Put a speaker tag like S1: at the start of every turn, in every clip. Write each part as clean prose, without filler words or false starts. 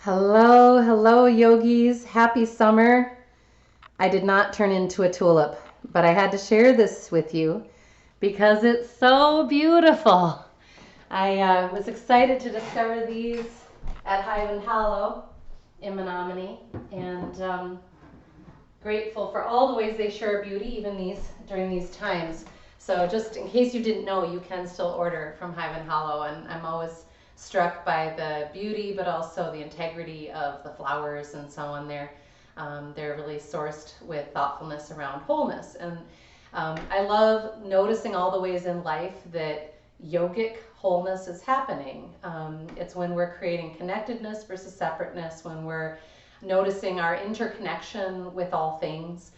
S1: Hello, hello, yogis. Happy summer. I did not turn into a tulip, but I had to share this with you because it's so beautiful. I was excited to discover these at Hive and Hollow in Menomonie, and grateful for all the ways they share beauty, even these during these times. So just in case you didn't know, you can still order from Hive and Hollow, and I'm always struck by the beauty, but also the integrity of the flowers and so on there. They're really sourced with thoughtfulness around wholeness. And I love noticing all the ways in life that yogic wholeness is happening. It's when we're creating connectedness versus separateness, when we're noticing our interconnection with all things.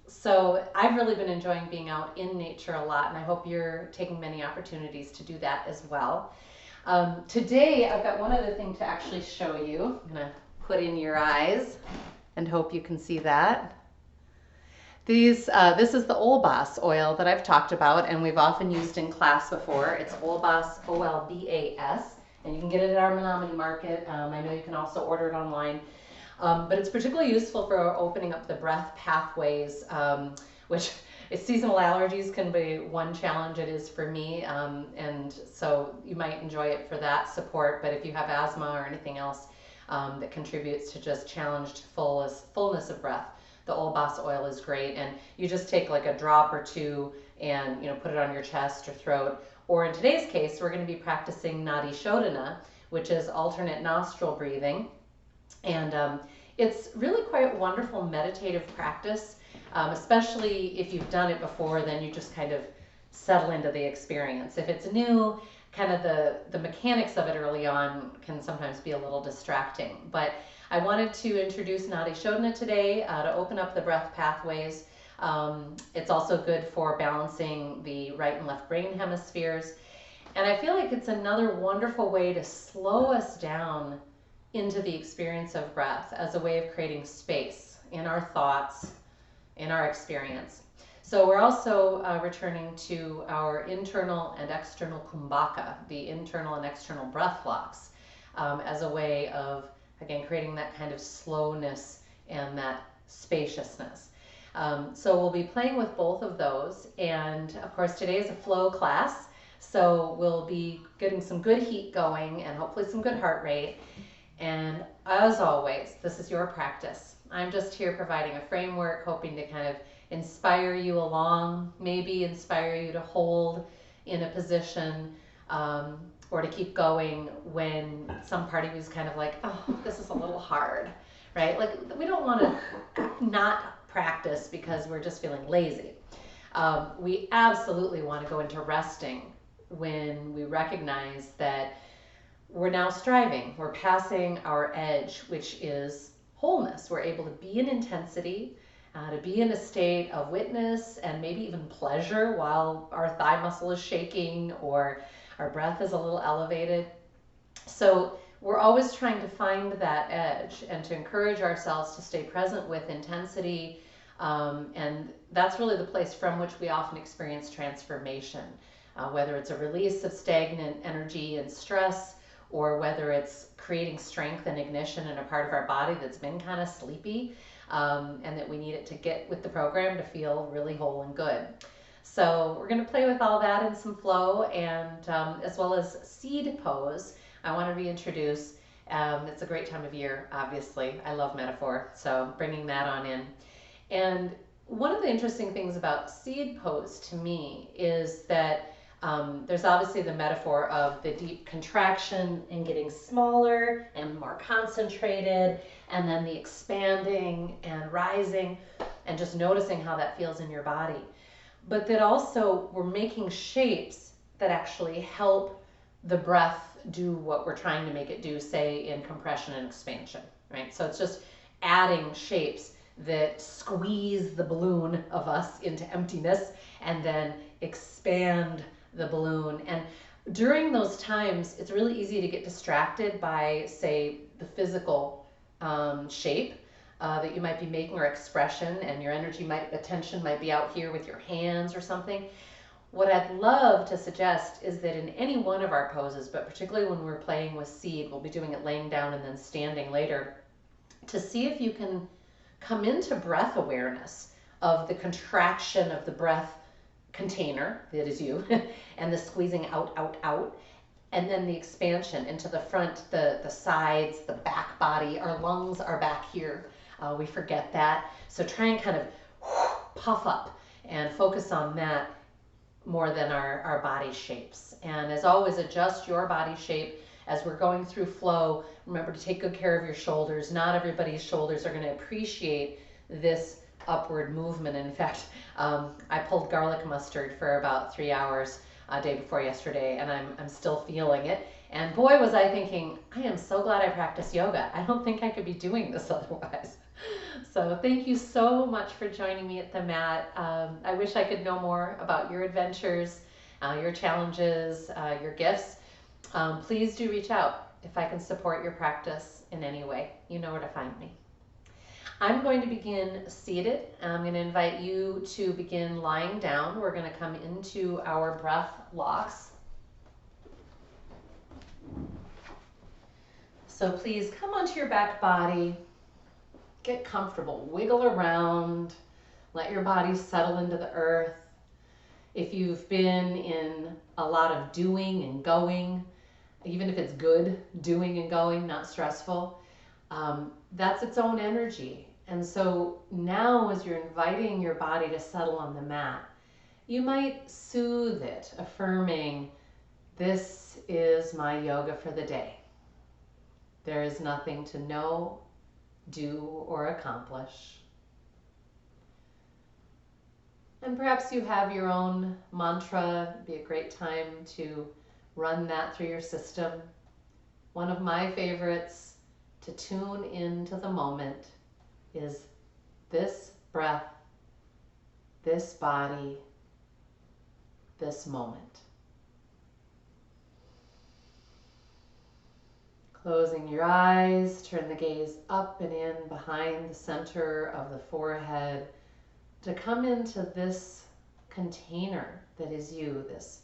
S1: So I've really been enjoying being out in nature a lot, and I hope you're taking many opportunities to do that as well. Today, I've got one other thing to actually show you. I'm going to put in your eyes and hope you can see that. This is the Olbas oil that I've talked about and we've often used in class before. It's Olbas, O-L-B-A-S, and you can get it at our Menomonie Market. I know you can also order it online. But it's particularly useful for opening up the breath pathways, which seasonal allergies can be one challenge. It is for me, and so you might enjoy it for that support. But if you have asthma or anything else that contributes to just challenged fullness of breath, the Olbas oil is great. And you just take like a drop or two and put it on your chest or throat. Or in today's case, we're going to be practicing Nadi shodhana, which is alternate nostril breathing. And it's really quite a wonderful meditative practice, especially if you've done it before, then you just kind of settle into the experience. If it's new, kind of the mechanics of it early on can sometimes be a little distracting. But I wanted to introduce Nadi Shodhana today to open up the breath pathways. It's also good for balancing the right and left brain hemispheres. And I feel like it's another wonderful way to slow us down into the experience of breath as a way of creating space in our thoughts, in our experience. So we're also returning to our internal and external kumbhaka, the internal and external breath blocks, as a way of, again, creating that kind of slowness and that spaciousness. So we'll be playing with both of those. And of course, today is a flow class. So we'll be getting some good heat going and hopefully some good heart rate. And as always, this is your practice. I'm just here providing a framework, hoping to kind of inspire you along, maybe inspire you to hold in a position or to keep going when some part of you is kind of like, oh, this is a little hard, right? Like we don't want to not practice because we're just feeling lazy. We absolutely want to go into resting when we recognize that we're now striving. We're passing our edge, which is wholeness. We're able to be in intensity, to be in a state of witness and maybe even pleasure while our thigh muscle is shaking or our breath is a little elevated. So we're always trying to find that edge and to encourage ourselves to stay present with intensity. And that's really the place from which we often experience transformation, whether it's a release of stagnant energy and stress, or whether it's creating strength and ignition in a part of our body that's been kind of sleepy, and that we need it to get with the program to feel really whole and good. So we're going to play with all that in some flow, and as well as seed pose, I want to reintroduce. It's a great time of year, obviously. I love metaphor, so bringing that on in. And one of the interesting things about seed pose to me is that there's obviously the metaphor of the deep contraction and getting smaller and more concentrated, and then the expanding and rising and just noticing how that feels in your body. But that also we're making shapes that actually help the breath do what we're trying to make it do, say in compression and expansion, right? So it's just adding shapes that squeeze the balloon of us into emptiness and then expand the balloon. And during those times, it's really easy to get distracted by, say, the physical shape that you might be making or expression, and your attention might be out here with your hands or something. What I'd love to suggest is that in any one of our poses, but particularly when we're playing with seed, we'll be doing it laying down and then standing later, to see if you can come into breath awareness of the contraction of the breath container, that is you, and the squeezing out, out, out, and then the expansion into the front, the sides, the back body. Our lungs are back here. We forget that. So try and kind of puff up and focus on that more than our body shapes. And as always, adjust your body shape as we're going through flow. Remember to take good care of your shoulders. Not everybody's shoulders are going to appreciate this upward movement. In fact, I pulled garlic mustard for about 3 hours day before yesterday, and I'm still feeling it. And boy, was I thinking, I am so glad I practice yoga. I don't think I could be doing this otherwise. So thank you so much for joining me at the mat. I wish I could know more about your adventures, your challenges, your gifts. Please do reach out if I can support your practice in any way. You know where to find me. I'm going to begin seated. I'm going to invite you to begin lying down. We're going to come into our breath locks. So please come onto your back body. Get comfortable, wiggle around, let your body settle into the earth. If you've been in a lot of doing and going, even if it's good doing and going, not stressful, that's its own energy. And so now as you're inviting your body to settle on the mat, you might soothe it, affirming, this is my yoga for the day. There is nothing to know, do, or accomplish. And perhaps you have your own mantra. It'd be a great time to run that through your system. One of my favorites to tune into the moment is this breath, this body, this moment. Closing your eyes, turn the gaze up and in behind the center of the forehead to come into this container that is you, this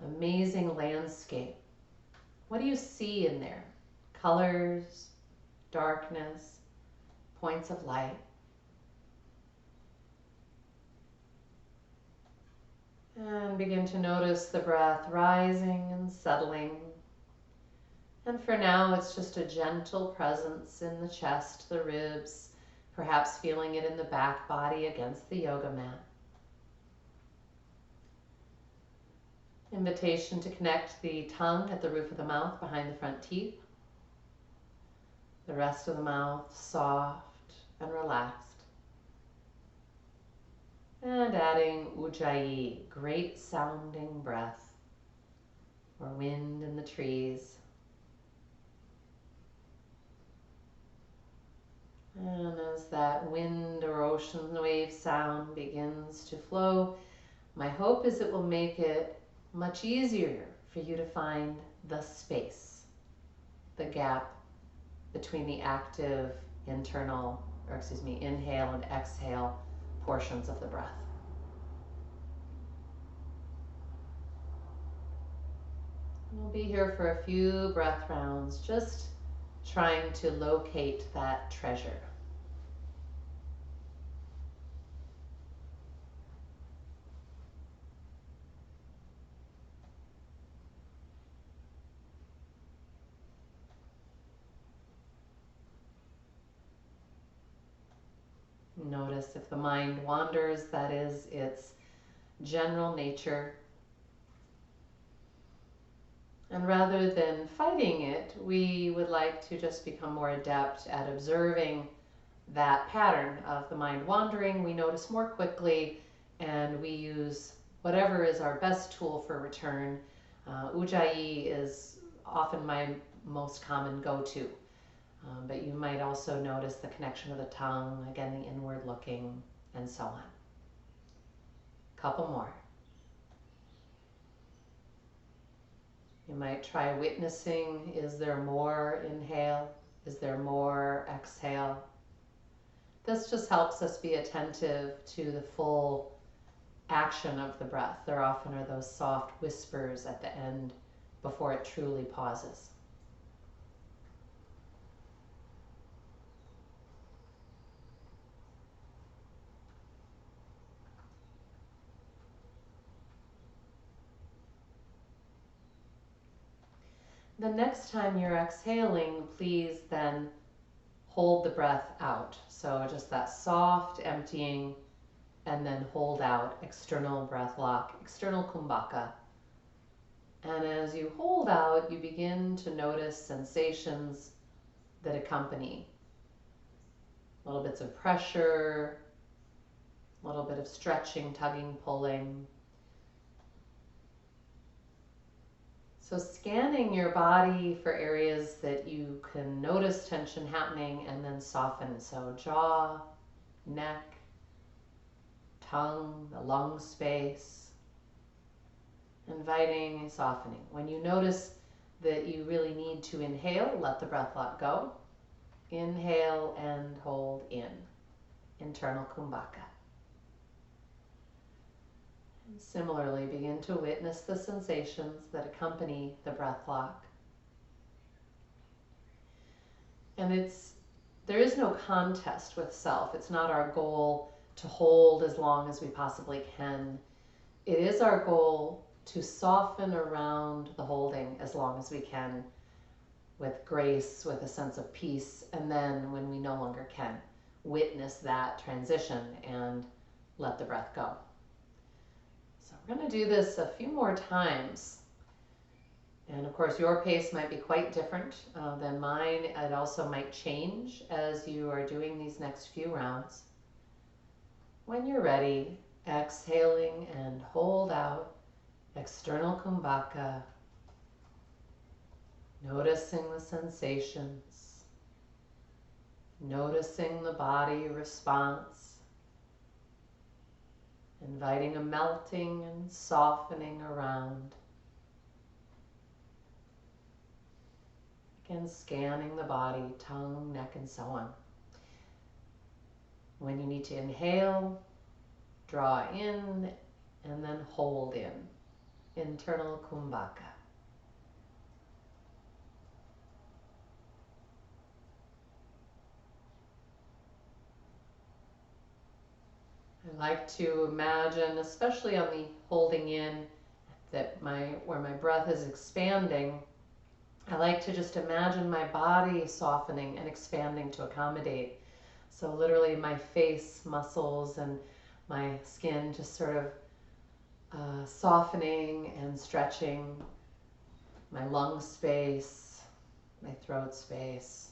S1: amazing landscape. What do you see in there? Colors, darkness, points of light. And begin to notice the breath rising and settling. And for now, it's just a gentle presence in the chest, the ribs, perhaps feeling it in the back body against the yoga mat. Invitation to connect the tongue at the roof of the mouth behind the front teeth. The rest of the mouth soft and relaxed. And adding Ujjayi, great sounding breath, or wind in the trees. And as that wind or ocean wave sound begins to flow, my hope is it will make it much easier for you to find the space, the gap between the active inhale and exhale portions of the breath. We'll be here for a few breath rounds, just trying to locate that treasure. Notice if the mind wanders, that is its general nature. And rather than fighting it, we would like to just become more adept at observing that pattern of the mind wandering. We notice more quickly, and we use whatever is our best tool for return. Ujjayi is often my most common go-to. But you might also notice the connection of the tongue, again, the inward looking, and so on. Couple more. You might try witnessing, is there more inhale? Is there more exhale? This just helps us be attentive to the full action of the breath. There often are those soft whispers at the end before it truly pauses. The next time you're exhaling, please then hold the breath out. So just that soft emptying, and then hold out, external breath lock, external kumbhaka. And as you hold out, you begin to notice sensations that accompany. Little bits of pressure, a little bit of stretching, tugging, pulling. So scanning your body for areas that you can notice tension happening and then soften. So jaw, neck, tongue, the lung space. Inviting and softening. When you notice that you really need to inhale, let the breath lock go. Inhale and hold in. Internal kumbhaka. And similarly, begin to witness the sensations that accompany the breath lock. And there is no contest with self. It's not our goal to hold as long as we possibly can. It is our goal to soften around the holding as long as we can, with grace, with a sense of peace, and then when we no longer can, witness that transition and let the breath go. So we're going to do this a few more times. And of course, your pace might be quite different than mine. It also might change as you are doing these next few rounds. When you're ready, exhaling and hold out, external kumbhaka, noticing the sensations, noticing the body response, inviting a melting and softening around. Again, scanning the body, tongue, neck, and so on. When you need to inhale, draw in and then hold in. Internal kumbhaka. I like to imagine, especially on the holding in, that where my breath is expanding, I like to just imagine my body softening and expanding to accommodate. So literally my face muscles and my skin just sort of softening and stretching, my lung space, my throat space.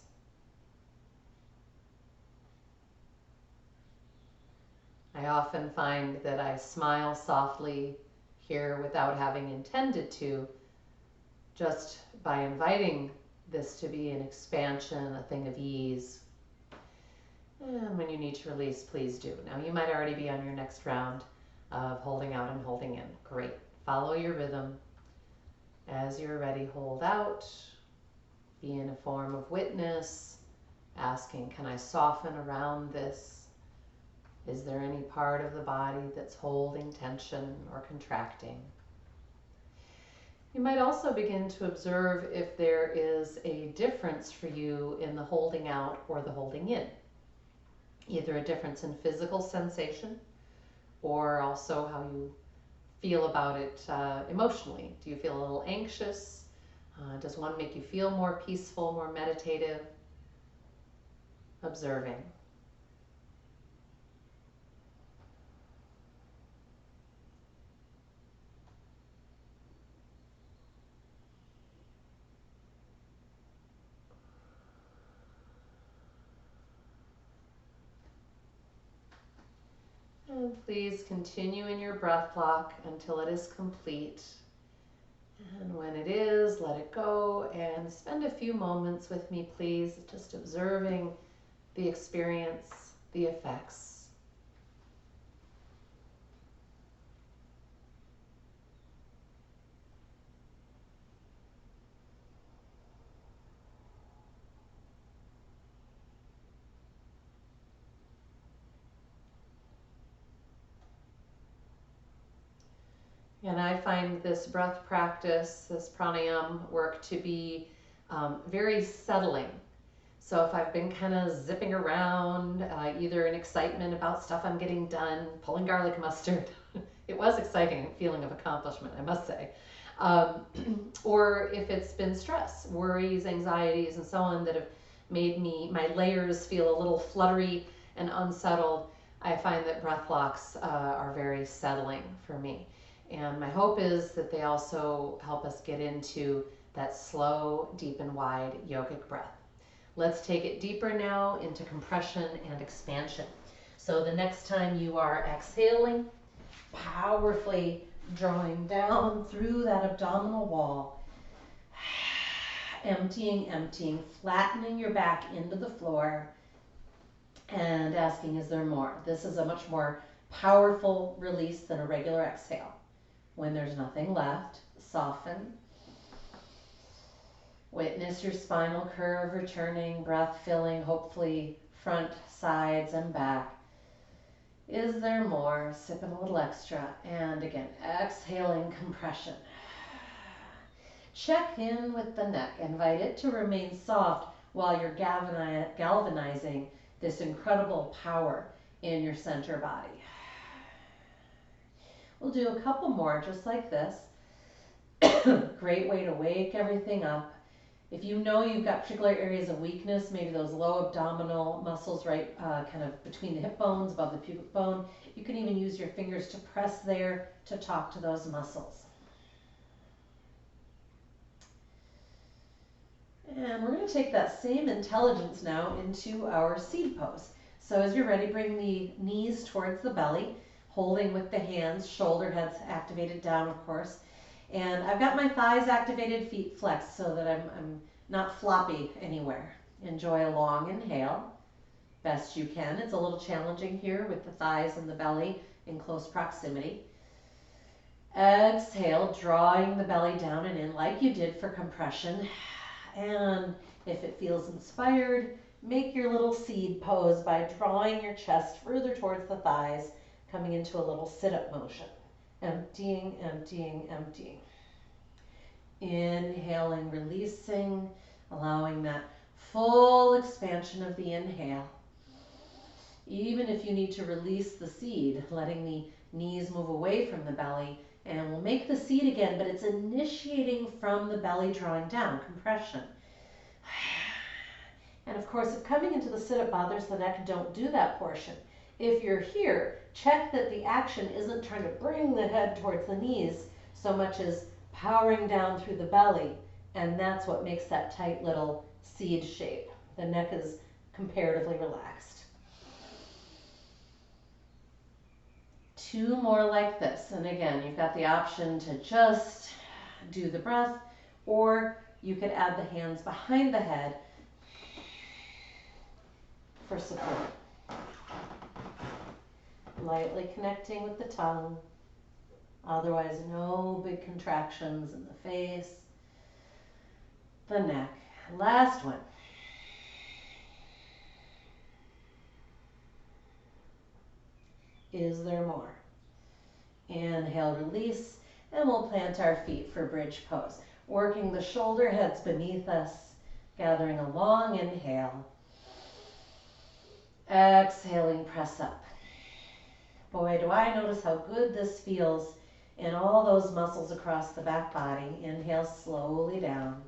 S1: I often find that I smile softly here without having intended to, just by inviting this to be an expansion, a thing of ease. And when you need to release, please do. Now you might already be on your next round of holding out and holding in. Great. Follow your rhythm. As you're ready, hold out. Be in a form of witness, asking, can I soften around this? Is there any part of the body that's holding tension or contracting? You might also begin to observe if there is a difference for you in the holding out or the holding in. Either a difference in physical sensation or also how you feel about it emotionally. Do you feel a little anxious? Does one make you feel more peaceful, more meditative? Observing. And please continue in your breath block until it is complete. And when it is, let it go and spend a few moments with me, please, just observing the experience, the effects. And I find this breath practice, this pranayama work, to be very settling. So if I've been kind of zipping around, either in excitement about stuff I'm getting done, pulling garlic mustard, it was exciting, feeling of accomplishment, I must say. Um, or if it's been stress, worries, anxieties, and so on that have made my layers feel a little fluttery and unsettled, I find that breath blocks are very settling for me. And my hope is that they also help us get into that slow, deep, and wide yogic breath. Let's take it deeper now into compression and expansion. So the next time you are exhaling, powerfully drawing down through that abdominal wall, emptying, flattening your back into the floor, and asking, is there more? This is a much more powerful release than a regular exhale. When there's nothing left, soften. Witness your spinal curve returning, breath filling, hopefully front, sides, and back. Is there more? Sipping a little extra. And again, exhaling, compression. Check in with the neck. Invite it to remain soft while you're galvanizing this incredible power in your center body. We'll do a couple more just like this. Great way to wake everything up. If you know you've got particular areas of weakness, maybe those low abdominal muscles right kind of between the hip bones, above the pubic bone, you can even use your fingers to press there to talk to those muscles. And we're going to take that same intelligence now into our seed pose. So as you're ready, bring the knees towards the belly, holding with the hands, shoulder heads activated down, of course. And I've got my thighs activated, feet flexed so that I'm not floppy anywhere. Enjoy a long inhale, best you can. It's a little challenging here with the thighs and the belly in close proximity. Exhale, drawing the belly down and in like you did for compression. And if it feels inspired, make your little seed pose by drawing your chest further towards the thighs, coming into a little sit-up motion. Emptying. Inhaling, releasing, allowing that full expansion of the inhale. Even if you need to release the seed, letting the knees move away from the belly, and we'll make the seed again, but it's initiating from the belly, drawing down, compression. And of course, if coming into the sit-up bothers the neck, don't do that portion. If you're here, check that the action isn't trying to bring the head towards the knees so much as powering down through the belly, and that's what makes that tight little seed shape. The neck is comparatively relaxed. 2 more like this, and again, you've got the option to just do the breath, or you could add the hands behind the head for support. Lightly connecting with the tongue. Otherwise, no big contractions in the face, the neck. Last one. Is there more? Inhale, release, and we'll plant our feet for bridge pose. Working the shoulder heads beneath us, gathering a long inhale. Exhaling, press up. Boy, do I notice how good this feels in all those muscles across the back body. Inhale slowly down.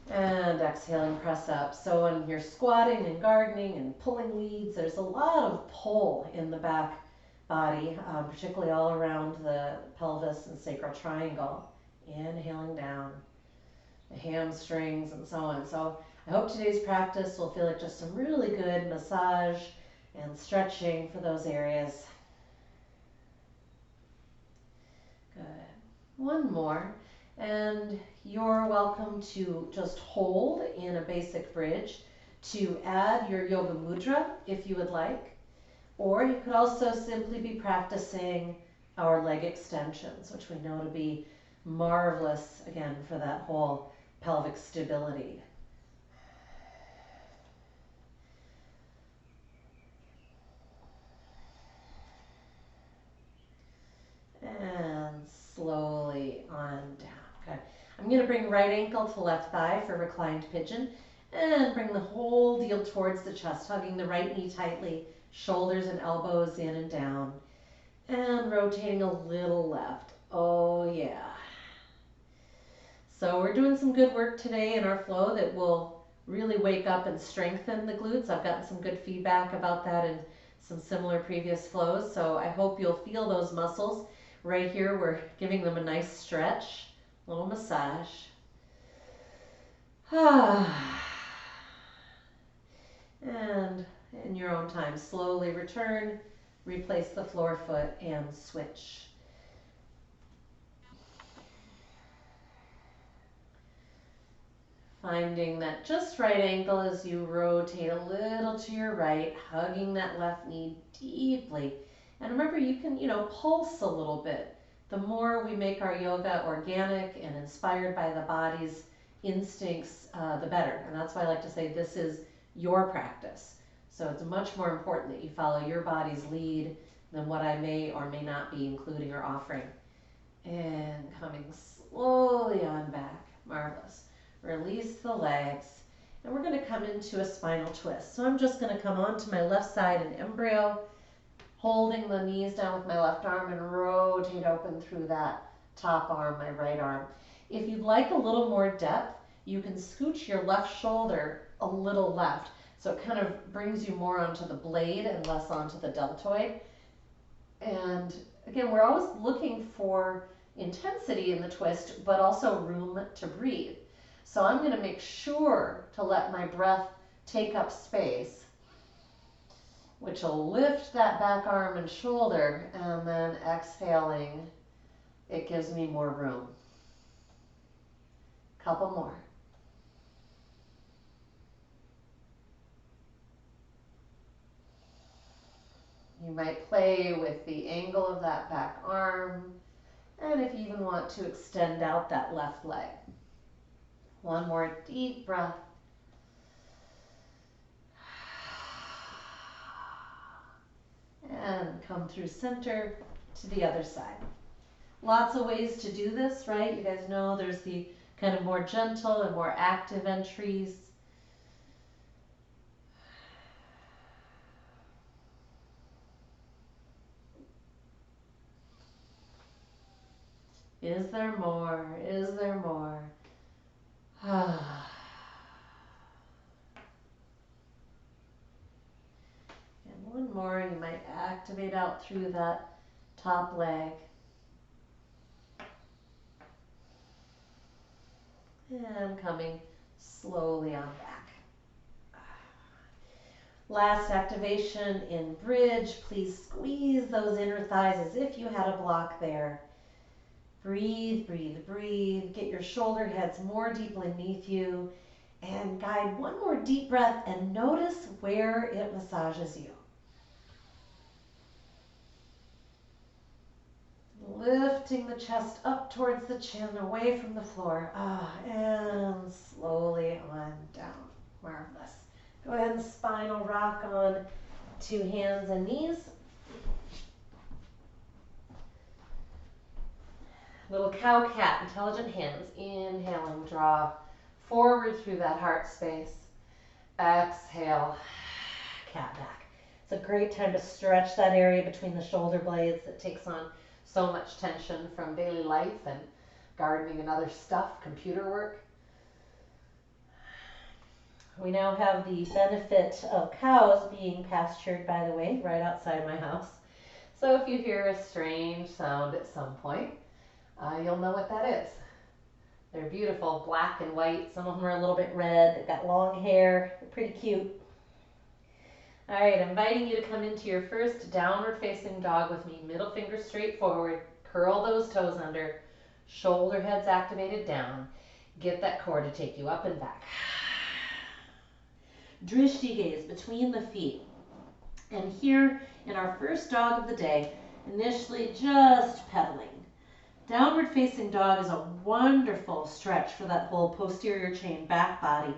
S1: And exhaling, press up. So when you're squatting and gardening and pulling weeds, there's a lot of pull in the back body, particularly all around the pelvis and sacral triangle. Inhaling down, the hamstrings and so on. So I hope today's practice will feel like just some really good massage and stretching for those areas. Good. One more. And you're welcome to just hold in a basic bridge to add your yoga mudra if you would like. Or you could also simply be practicing our leg extensions, which we know to be marvelous, again, for that whole pelvic stability. And slowly on down. Good. I'm going to bring right ankle to left thigh for reclined pigeon and bring the whole deal towards the chest, hugging the right knee tightly, shoulders and elbows in and down, and rotating a little left. Oh yeah. So we're doing some good work today in our flow that will really wake up and strengthen the glutes. I've gotten some good feedback about that in some similar previous flows, so I hope you'll feel those muscles. Right here, we're giving them a nice stretch, a little massage. And in your own time, slowly return, replace the floor foot, and switch. Finding that just right ankle as you rotate a little to your right, hugging that left knee deeply. And remember, you can, pulse a little bit. The more we make our yoga organic and inspired by the body's instincts, the better. And that's why I like to say this is your practice. So it's much more important that you follow your body's lead than what I may or may not be including or offering. And coming slowly on back. Marvelous. Release the legs, and we're going to come into a spinal twist. So I'm just going to come onto my left side in embryo, holding the knees down with my left arm and rotate open through that top arm, my right arm. If you'd like a little more depth, you can scooch your left shoulder a little left, so it kind of brings you more onto the blade and less onto the deltoid. And again, we're always looking for intensity in the twist, but also room to breathe. So I'm going to make sure to let my breath take up space, which will lift that back arm and shoulder, and then exhaling, it gives me more room. Couple more. You might play with the angle of that back arm, and if you even want to extend out that left leg. One more deep breath. And come through center to the other side. Lots of ways to do this, right? You guys know there's the kind of more gentle and more active entries. Is there more? Is there more? And one more, you might activate out through that top leg. And coming slowly on back. Last activation in bridge. Please squeeze those inner thighs as if you had a block there. Breathe, breathe, breathe. Get your shoulder heads more deeply beneath you. And guide one more deep breath and notice where it massages you. Lifting the chest up towards the chin, away from the floor. And slowly on down. Marvelous. Go ahead and spinal rock on to hands and knees. Little cow cat, intelligent hands. Inhaling, draw forward through that heart space. Exhale, cat back. It's a great time to stretch that area between the shoulder blades that takes on so much tension from daily life and gardening and other stuff, computer work. We now have the benefit of cows being pastured, by the way, right outside my house. So if you hear a strange sound at some point, you'll know what that is. They're beautiful, black and white. Some of them are a little bit red. They've got long hair. They're pretty cute. All right, inviting you to come into your first downward facing dog with me. Middle finger straight forward. Curl those toes under. Shoulder heads activated down. Get that core to take you up and back. Drishti gaze between the feet. And here in our first dog of the day, initially just pedaling. Downward facing dog is a wonderful stretch for that whole posterior chain back body.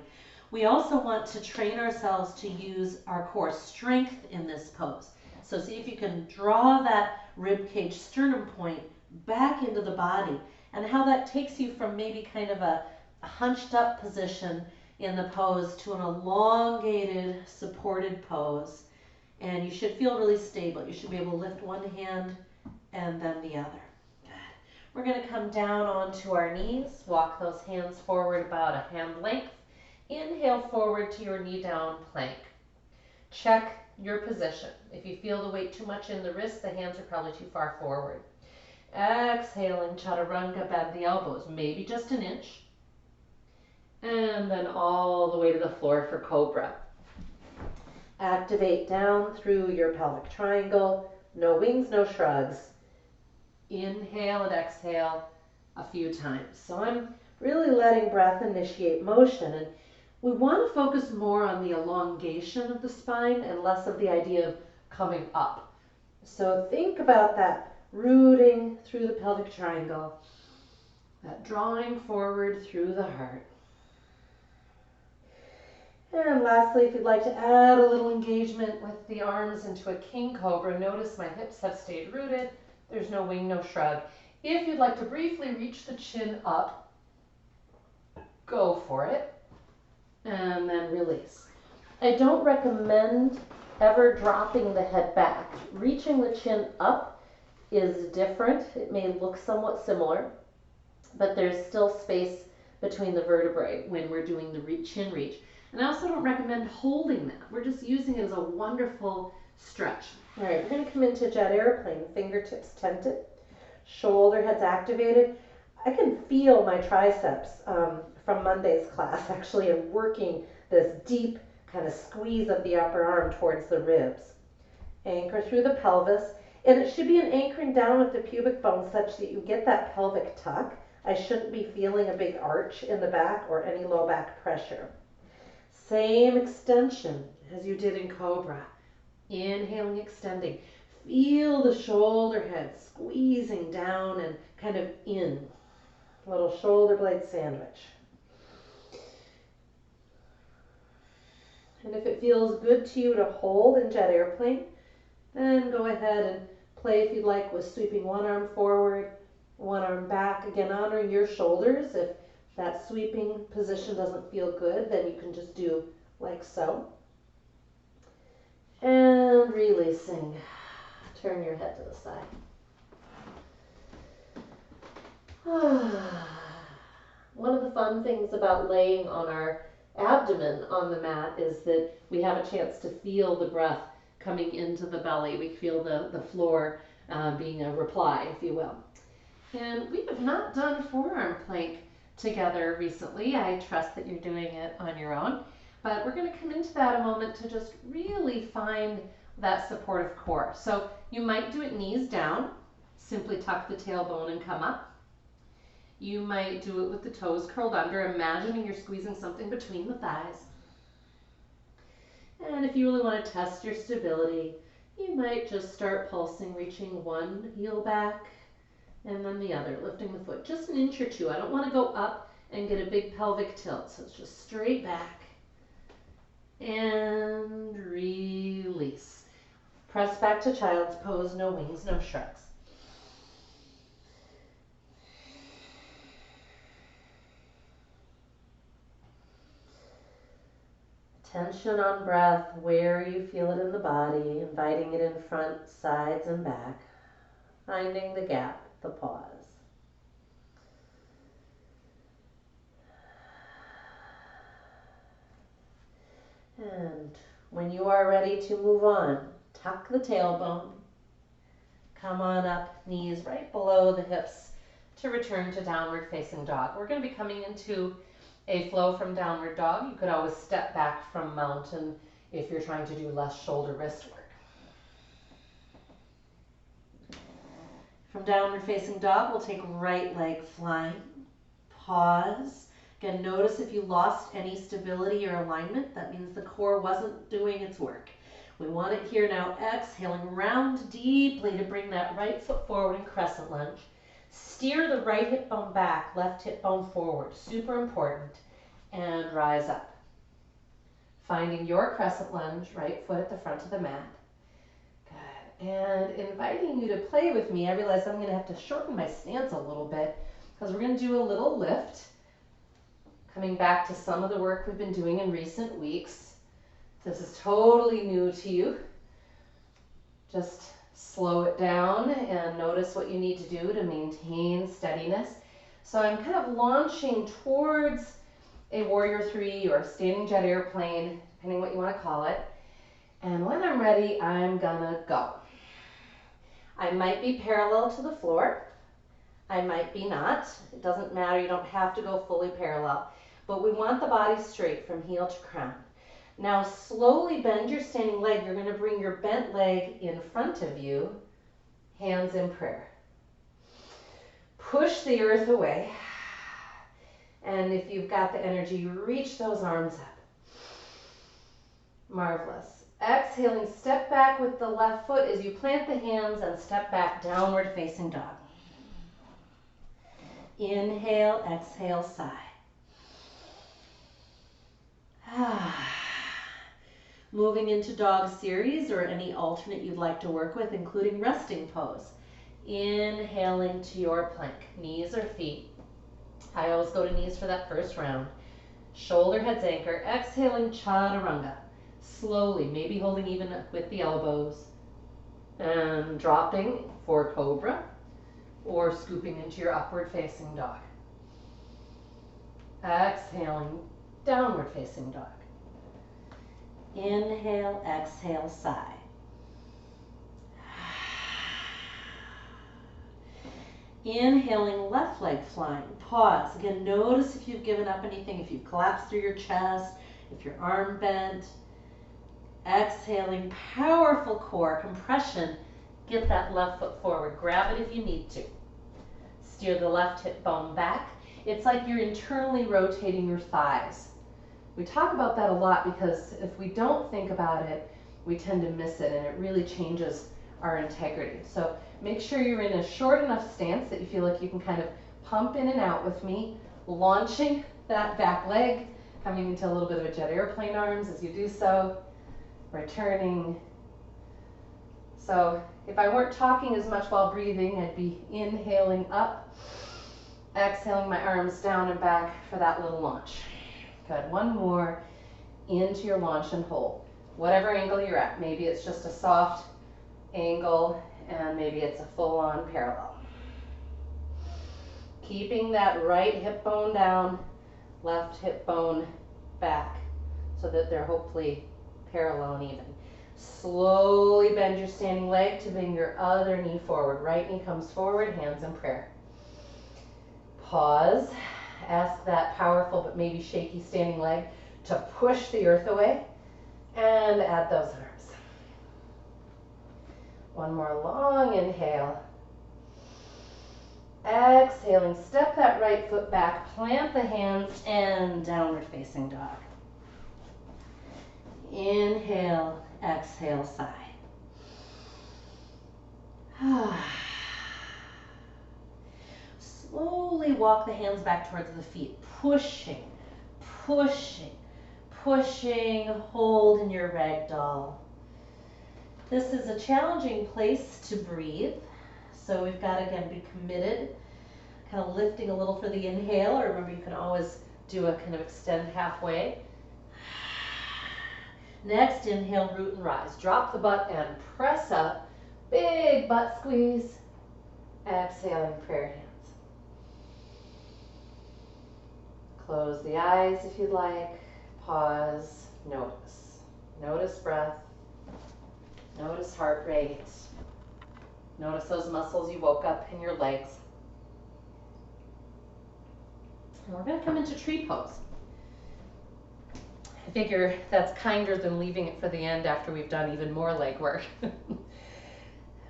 S1: We also want to train ourselves to use our core strength in this pose. So see if you can draw that rib cage sternum point back into the body, and how that takes you from maybe kind of a hunched up position in the pose to an elongated, supported pose. And you should feel really stable. You should be able to lift one hand and then the other. Good. We're going to come down onto our knees, walk those hands forward about a hand length. Inhale forward to your knee down plank. Check your position. If you feel the weight too much in the wrist, the hands are probably too far forward. Exhaling, chaturanga, bend the elbows, maybe just an inch. And then all the way to the floor for cobra. Activate down through your pelvic triangle. No wings, no shrugs. Inhale and exhale a few times. So I'm really letting breath initiate motion, and we want to focus more on the elongation of the spine and less of the idea of coming up. So think about that rooting through the pelvic triangle, that drawing forward through the heart. And lastly, if you'd like to add a little engagement with the arms into a king cobra, notice my hips have stayed rooted. There's no wing, no shrug. If you'd like to briefly reach the chin up, go for it. And then release. I don't recommend ever dropping the head back. Reaching the chin up is different. It may look somewhat similar, but there's still space between the vertebrae when we're doing the chin reach. And I also don't recommend holding that. We're just using it as a wonderful stretch. All right, we're going to come into jet airplane, fingertips tented, shoulder heads activated. I can feel my triceps from Monday's class actually and working this deep kind of squeeze of the upper arm towards the ribs. Anchor through the pelvis, and it should be an anchoring down with the pubic bone such that you get that pelvic tuck. I shouldn't be feeling a big arch in the back or any low back pressure. Same extension as you did in cobra. Inhaling, extending. Feel the shoulder head squeezing down and kind of in. Little shoulder blade sandwich. And if it feels good to you to hold in jet airplane, then go ahead and play if you'd like with sweeping one arm forward, one arm back. Again, honoring your shoulders. If that sweeping position doesn't feel good, then you can just do like so. And releasing. Turn your head to the side. One of the fun things about laying on our abdomen on the mat is that we have a chance to feel the breath coming into the belly. We feel the floor being a reply, if you will. And we have not done forearm plank together recently. I trust that you're doing it on your own. But we're going to come into that a moment to just really find that supportive core. So you might do it knees down. Simply tuck the tailbone and come up. You might do it with the toes curled under, imagining you're squeezing something between the thighs. And if you really want to test your stability, you might just start pulsing, reaching one heel back and then the other, lifting the foot just an inch or two. I don't want to go up and get a big pelvic tilt, so it's just straight back. And release. Press back to child's pose, no wings, no shrugs. Tension on breath, where you feel it in the body, inviting it in front, sides, and back. Finding the gap, the pause. And when you are ready to move on, tuck the tailbone. Come on up, knees right below the hips to return to downward facing dog. We're going to be coming into a flow from downward dog. You could always step back from mountain if you're trying to do less shoulder wrist work. From downward facing dog, we'll take right leg flying. Pause. Again, notice if you lost any stability or alignment, that means the core wasn't doing its work. We want it here now. Exhaling, round deeply to bring that right foot forward in crescent lunge. Steer the right hip bone back, left hip bone forward. Super important. And rise up. Finding your crescent lunge, right foot at the front of the mat. Good. and inviting you to play with me. I realize I'm going to have to shorten my stance a little bit because we're going to do a little lift, coming back to some of the work we've been doing in recent weeks. This is totally new to you. Just slow it down and notice what you need to do to maintain steadiness. So I'm kind of launching towards a warrior three or standing jet airplane, depending what you want to call it. And when I'm ready, I'm gonna go. I might be parallel to the floor. I might be not. It doesn't matter. You don't have to go fully parallel. But we want the body straight from heel to crown. Now slowly bend your standing leg. You're going to bring your bent leg in front of you, hands in prayer. Push the earth away. And if you've got the energy, reach those arms up. Marvelous. Exhaling, step back with the left foot as you plant the hands and step back, downward facing dog. Inhale, exhale, sigh. Moving into dog series or any alternate you'd like to work with, including resting pose. Inhaling to your plank, knees or feet. I always go to knees for that first round. Shoulder heads anchor, exhaling chaturanga. Slowly, maybe holding even with the elbows, and dropping for cobra or scooping into your upward facing dog. Exhaling, downward facing dog. Inhale, exhale, sigh. Inhaling, left leg flying. Pause. Again, notice if you've given up anything, if you've collapsed through your chest, if your arm bent. Exhaling, powerful core, compression. Get that left foot forward. Grab it if you need to. Steer the left hip bone back. It's like you're internally rotating your thighs. We talk about that a lot because if we don't think about it, we tend to miss it, and it really changes our integrity. So make sure you're in a short enough stance that you feel like you can kind of pump in and out with me, launching that back leg, coming into a little bit of a jet airplane arms as you do so. Returning. So if I weren't talking as much while breathing, I'd be inhaling up, exhaling my arms down and back for that little launch. Good. One more into your launch and hold. Whatever angle you're at. Maybe it's just a soft angle and maybe it's a full-on parallel. Keeping that right hip bone down, left hip bone back so that they're hopefully parallel and even. Slowly bend your standing leg to bring your other knee forward. Right knee comes forward, hands in prayer. Pause. Ask that powerful but maybe shaky standing leg to push the earth away and add those arms. One more long inhale. Exhaling, step that right foot back, plant the hands and downward facing dog. Inhale, exhale, sigh. Slowly walk the hands back towards the feet, pushing, pushing, pushing, hold in your ragdoll. This is a challenging place to breathe, so we've got to, again, be committed, kind of lifting a little for the inhale, or remember you can always do a kind of extend halfway. Next, inhale, root and rise. Drop the butt and press up. Big butt squeeze. Exhaling, prayer hands. Close the eyes if you'd like. Pause. Notice. Notice breath. Notice heart rate. Notice those muscles you woke up in your legs. And we're going to come into tree pose. I figure that's kinder than leaving it for the end after we've done even more leg work.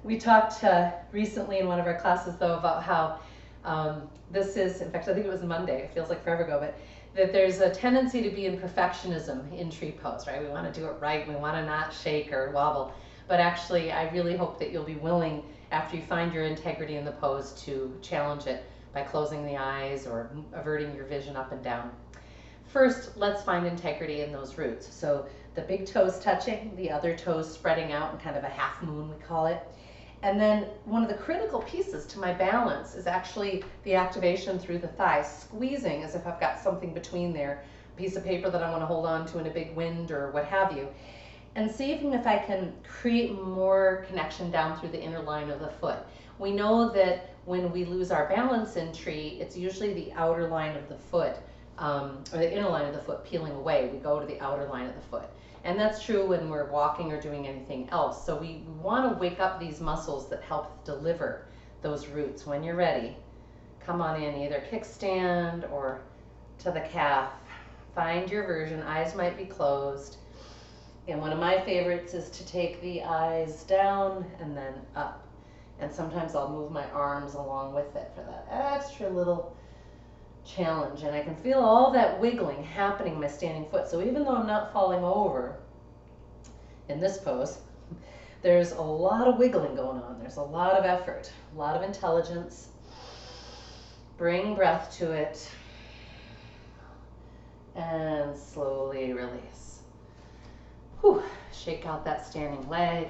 S1: We talked recently in one of our classes, though, about how this is, in fact, I think it was Monday, it feels like forever ago, but that there's a tendency to be in perfectionism in tree pose, right? We want to do it right, we want to not shake or wobble. But actually, I really hope that you'll be willing, after you find your integrity in the pose, to challenge it by closing the eyes or averting your vision up and down. First, let's find integrity in those roots. So the big toes touching, the other toes spreading out in kind of a half moon, we call it. And then one of the critical pieces to my balance is actually the activation through the thighs, squeezing as if I've got something between there, a piece of paper that I want to hold on to in a big wind or what have you. And seeing if I can create more connection down through the inner line of the foot. We know that when we lose our balance in tree, it's usually the outer line of the foot, or the inner line of the foot peeling away. We go to the outer line of the foot. And that's true when we're walking or doing anything else. So we want to wake up these muscles that help deliver those roots. When you're ready, come on in, either kickstand or to the calf. Find your version. Eyes might be closed. And one of my favorites is to take the eyes down and then up. And sometimes I'll move my arms along with it for that extra little challenge. And I can feel all that wiggling happening in my standing foot. So even though I'm not falling over in this pose, there's a lot of wiggling going on. There's a lot of effort, a lot of intelligence. Bring breath to it and slowly release. Whew. Shake out that standing leg.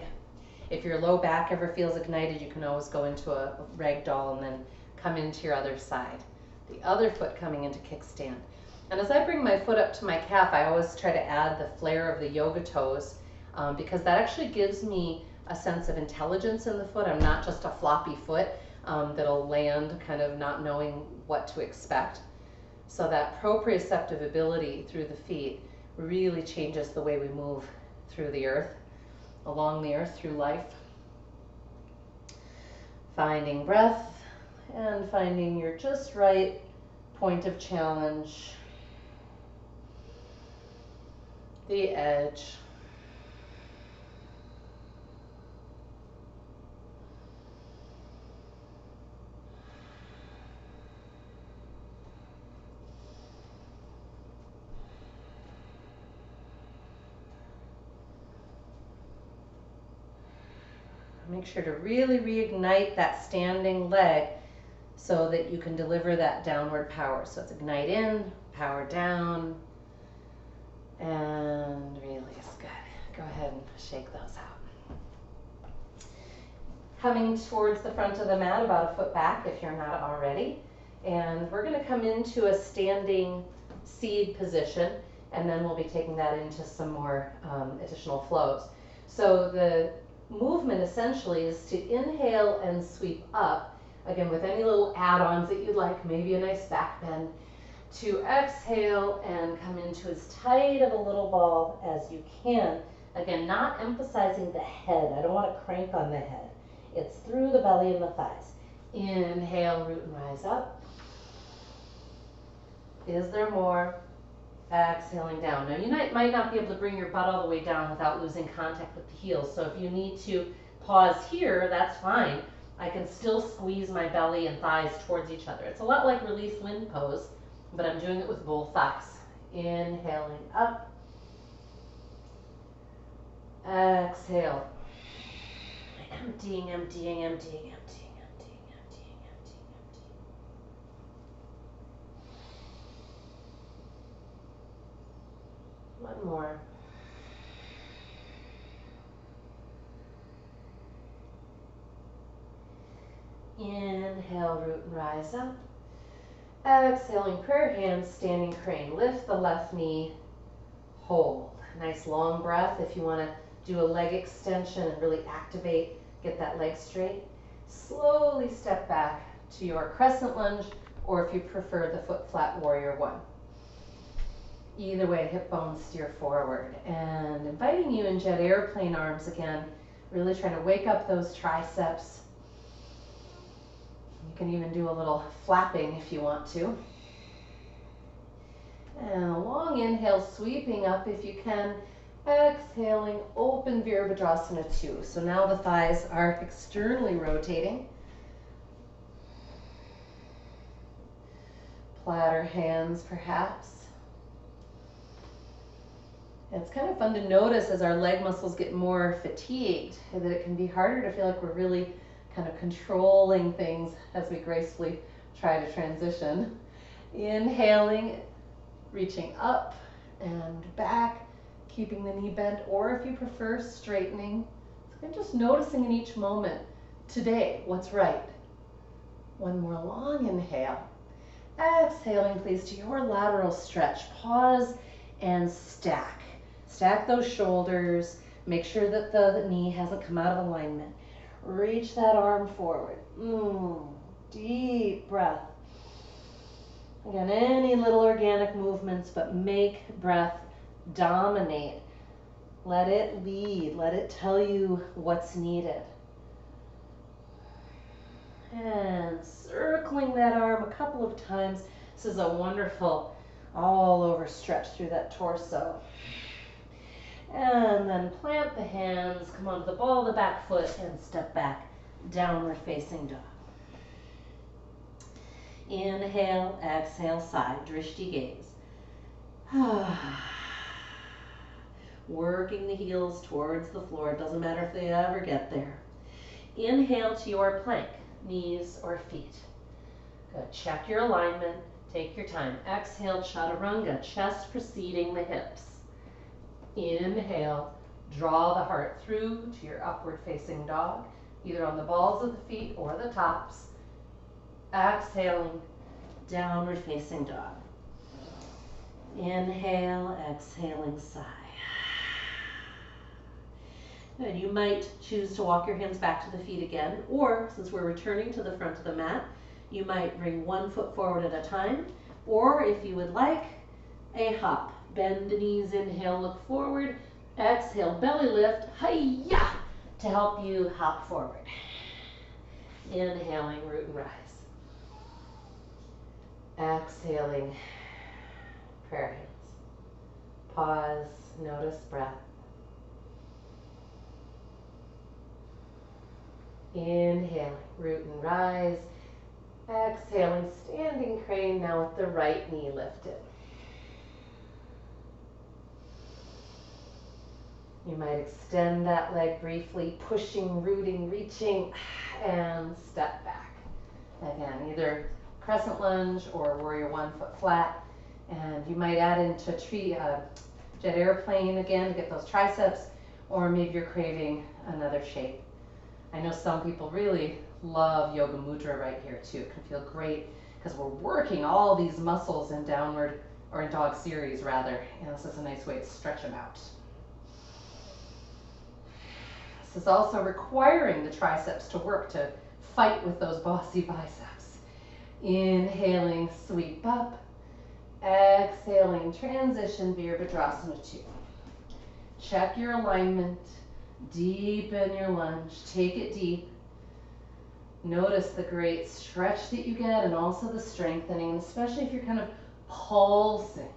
S1: If your low back ever feels ignited, you can always go into a rag doll and then come into your other side. The other foot coming into kickstand. And as I bring my foot up to my calf, I always try to add the flare of the yoga toes because that actually gives me a sense of intelligence in the foot. I'm not just a floppy foot that'll land kind of not knowing what to expect. So that proprioceptive ability through the feet really changes the way we move through the earth, along the earth, through life. Finding breath and finding your just right point of challenge, the edge. Make sure to really reignite that standing leg so that you can deliver that downward power. So it's ignite in, power down, and release. Good. Go ahead and shake those out. Coming towards the front of the mat, about a foot back if you're not already. And we're going to come into a standing seed position, and then we'll be taking that into some more additional flows. So the movement essentially is to inhale and sweep up, again with any little add-ons that you'd like, maybe a nice back bend, to exhale and come into as tight of a little ball as you can. Again, not emphasizing the head. I don't want to crank on the head. It's through the belly and the thighs. Inhale, root and rise up. Is there more? Exhaling down. Now you might not be able to bring your butt all the way down without losing contact with the heels. So if you need to pause here, that's fine. I can still squeeze my belly and thighs towards each other. It's a lot like release wind pose, but I'm doing it with both thighs. Inhaling up. Exhale. Emptying, emptying, emptying, emptying, emptying, emptying, emptying, emptying. One more. Inhale, root and rise up. Exhaling, prayer hands, standing crane. Lift the left knee, hold. Nice long breath if you want to do a leg extension and really activate, get that leg straight. Slowly step back to your crescent lunge, or if you prefer the foot flat warrior one. Either way, hip bones steer forward. And inviting you in jet airplane arms again, really trying to wake up those triceps. You can even do a little flapping if you want to. And a long inhale, sweeping up if you can. Exhaling, open Virabhadrasana 2. So now the thighs are externally rotating. Platter hands perhaps. And it's kind of fun to notice as our leg muscles get more fatigued that it can be harder to feel like we're really kind of controlling things as we gracefully try to transition. Inhaling, reaching up and back, keeping the knee bent, or if you prefer, straightening. And just noticing in each moment, today, what's right. One more long inhale. Exhaling, please, to your lateral stretch. Pause and stack. Stack those shoulders. Make sure that the knee hasn't come out of alignment. Reach that arm forward. Deep breath. Again, any little organic movements, but make breath dominate. Let it lead. Let it tell you what's needed. And circling that arm a couple of times. This is a wonderful all over stretch through that torso. And then plant the hands, come onto the ball of the back foot and step back, downward facing dog. Inhale, exhale, side, drishti gaze. Working the heels towards the floor. It doesn't matter if they ever get there. Inhale to your plank, knees or feet. Good. Check your alignment. Take your time. Exhale, chaturanga, chest preceding the hips. Inhale, draw the heart through to your upward facing dog, either on the balls of the feet or the tops. Exhaling, downward facing dog. Inhale, exhaling, sigh. Good. You might choose to walk your hands back to the feet again, or since we're returning to the front of the mat, you might bring one foot forward at a time, or if you would like, a hop. Bend the knees, inhale, look forward. Exhale, belly lift, hi-ya, to help you hop forward. Inhaling, root and rise. Exhaling, prayer hands. Pause, notice breath. Inhaling, root and rise. Exhaling, standing crane, now with the right knee lifted. You might extend that leg briefly, pushing, rooting, reaching, and step back. Again, either crescent lunge or warrior 1 foot flat. And you might add into jet airplane again to get those triceps, or maybe you're craving another shape. I know some people really love yoga mudra right here too. It can feel great because we're working all these muscles in downward, or in dog series rather, and this is a nice way to stretch them out. This is also requiring the triceps to work to fight with those bossy biceps. Inhaling, sweep up. Exhaling, transition, Virabhadrasana 2. Check your alignment. Deepen your lunge. Take it deep. Notice the great stretch that you get and also the strengthening, especially if you're kind of pulsing.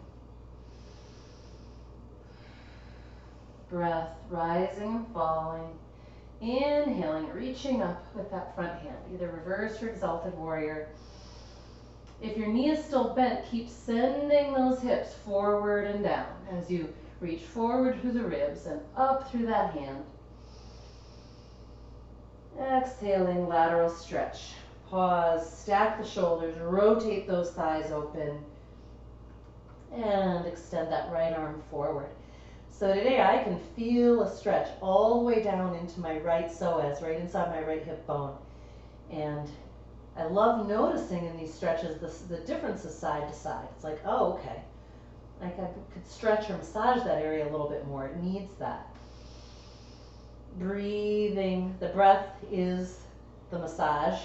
S1: Breath rising and falling. Inhaling, reaching up with that front hand, either reverse or exalted warrior. If your knee is still bent, keep sending those hips forward and down as you reach forward through the ribs and up through that hand. Exhaling, lateral stretch. Pause, stack the shoulders, rotate those thighs open, and extend that right arm forward. So today I can feel a stretch all the way down into my right psoas, right inside my right hip bone. And I love noticing in these stretches the differences side to side. It's like, oh, okay. Like I could stretch or massage that area a little bit more. It needs that. Breathing. The breath is the massage.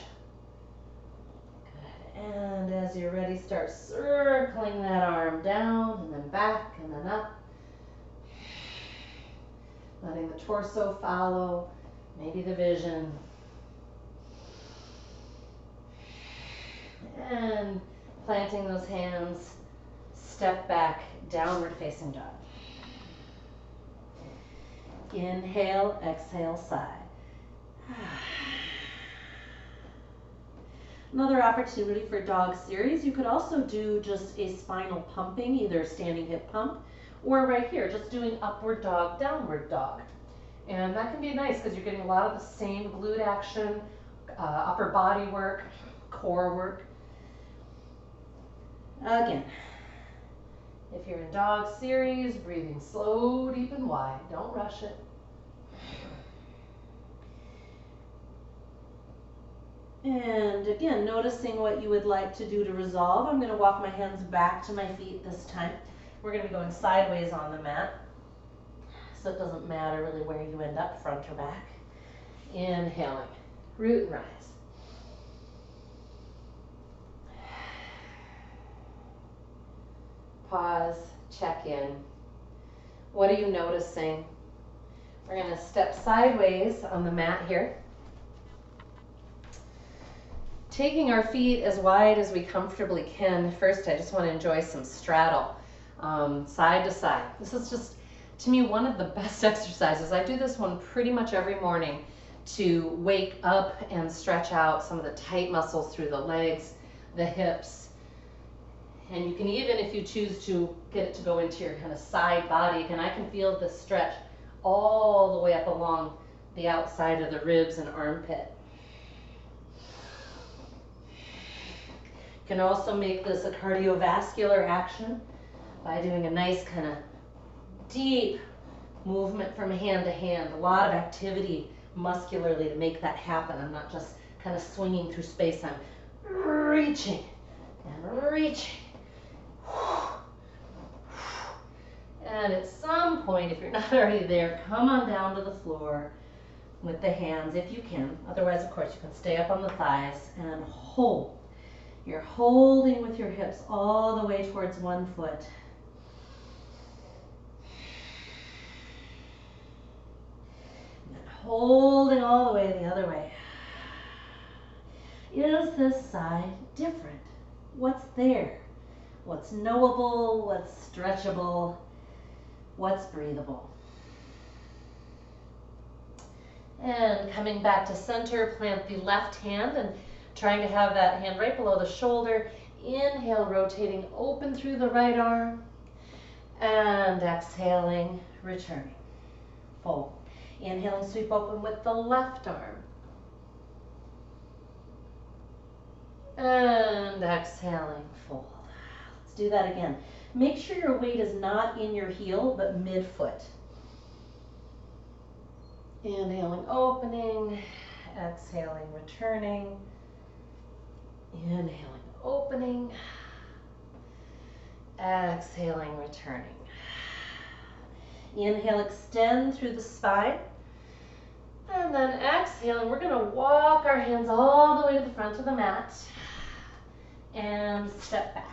S1: Good. And as you're ready, start circling that arm down and then back and then up. Letting the torso follow, maybe the vision. And planting those hands, step back, downward facing dog. Inhale, exhale, sigh. Another opportunity for dog series, you could also do just a spinal pumping, either standing hip pump, or right here, just doing upward dog, downward dog. And that can be nice because you're getting a lot of the same glute action, upper body work, core work. Again, If you're in dog series, breathing slow, deep, and wide. Don't rush it. And again, noticing what you would like to do to resolve. I'm going to walk my hands back to my feet this time. We're going to be going sideways on the mat, so it doesn't matter really where you end up, front or back. Inhaling, root and rise. Pause, check in. What are you noticing? We're going to step sideways on the mat here. Taking our feet as wide as we comfortably can. First, I just want to enjoy some straddle, side to side. This is just, to me, one of the best exercises. I do this one pretty much every morning to wake up and stretch out some of the tight muscles through the legs, the hips. And you can even, if you choose to get it to go into your kind of side body, again, I can feel the stretch all the way up along the outside of the ribs and armpit. You can also make this a cardiovascular action by doing a nice kind of deep movement from hand to hand. A lot of activity muscularly to make that happen. I'm not just kind of swinging through space. I'm reaching and reaching. And at some point, if you're not already there, come on down to the floor with the hands if you can. Otherwise, of course, you can stay up on the thighs and hold. You're holding with your hips all the way towards one foot. And then holding all the way the other way. Is this side different? What's there? What's knowable? What's stretchable? What's breathable? And coming back to center, plant the left hand and trying to have that hand right below the shoulder. Inhale, rotating open through the right arm. And exhaling, returning. Fold. Inhaling, sweep open with the left arm. And exhaling, fold. Let's do that again. Make sure your weight is not in your heel, but mid-foot. Inhaling, opening. Exhaling, returning. Inhaling, opening. Exhaling, returning. Inhale, extend through the spine. And then exhaling, we're going to walk our hands all the way to the front of the mat. And step back.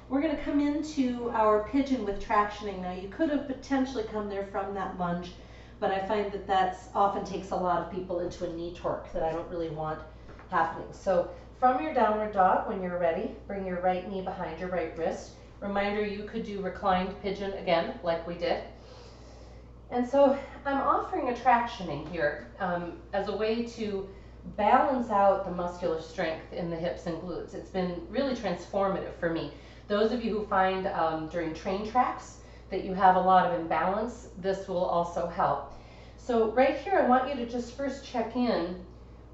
S1: We're going to come into our pigeon with tractioning. Now, you could have potentially come there from that lunge, but I find that that often takes a lot of people into a knee torque that I don't really want happening. So from your downward dog, when you're ready, bring your right knee behind your right wrist. Reminder, you could do reclined pigeon again, like we did. And so I'm offering a tractioning here as a way to balance out the muscular strength in the hips and glutes. It's been really transformative for me. Those of you who find during train tracks that you have a lot of imbalance, this will also help. So right here, I want you to just first check in.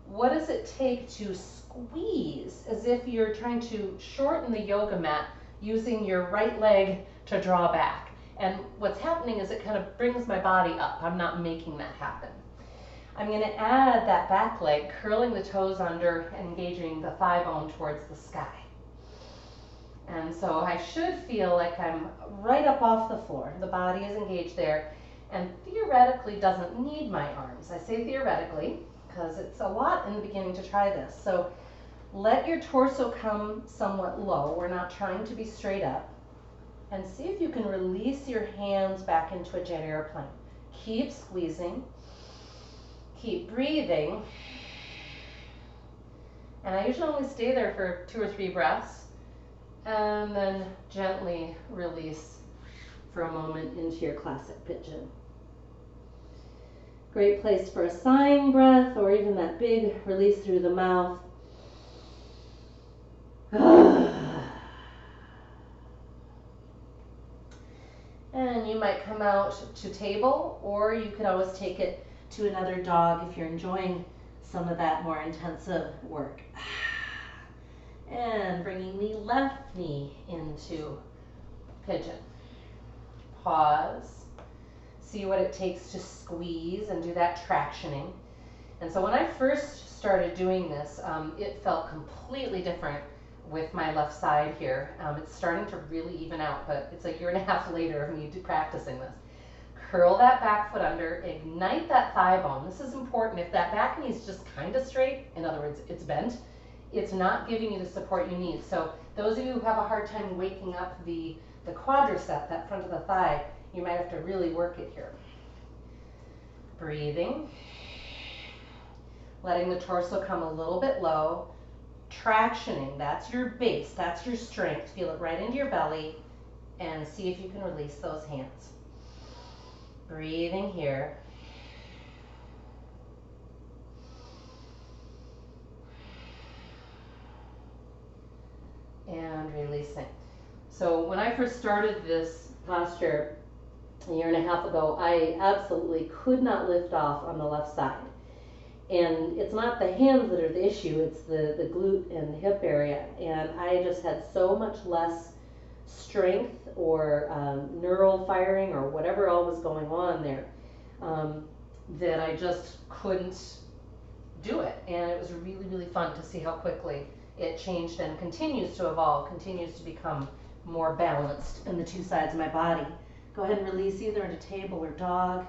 S1: What does it take to squeeze as if you're trying to shorten the yoga mat using your right leg to draw back? And what's happening is it kind of brings my body up. I'm not making that happen. I'm going to add that back leg, curling the toes under and engaging the thigh bone towards the sky. And so I should feel like I'm right up off the floor. The body is engaged there and theoretically doesn't need my arms. I say theoretically because it's a lot in the beginning to try this. So let your torso come somewhat low. We're not trying to be straight up. And see if you can release your hands back into a jet airplane. Keep squeezing. Keep breathing. And I usually only stay there for 2 or 3 breaths. And then gently release for a moment into your classic pigeon. Great place for a sighing breath or even that big release through the mouth. And you might come out to table, or you could always take it to another dog if you're enjoying some of that more intensive work. And bringing the left left knee into pigeon. Pause. See what it takes to squeeze and do that tractioning. And so when I first started doing this, it felt completely different with my left side here. It's starting to really even out, but it's a year and a half later of me practicing this. Curl that back foot under, ignite that thigh bone. This is important. If that back knee is just kind of straight, in other words, it's bent, it's not giving you the support you need. So those of you who have a hard time waking up the quadricep, that front of the thigh, you might have to really work it here. Breathing. Letting the torso come a little bit low. Tractioning, that's your base, that's your strength. Feel it right into your belly and see if you can release those hands. Breathing here. And releasing. So when I first started this posture a year and a half ago, I absolutely could not lift off on the left side. And it's not the hands that are the issue, it's the glute and the hip area. And I just had so much less strength or neural firing or whatever all was going on there that I just couldn't do it. And it was really, really fun to see how quickly it changed and continues to evolve, continues to become more balanced in the two sides of my body. Go ahead and release either into table or dog.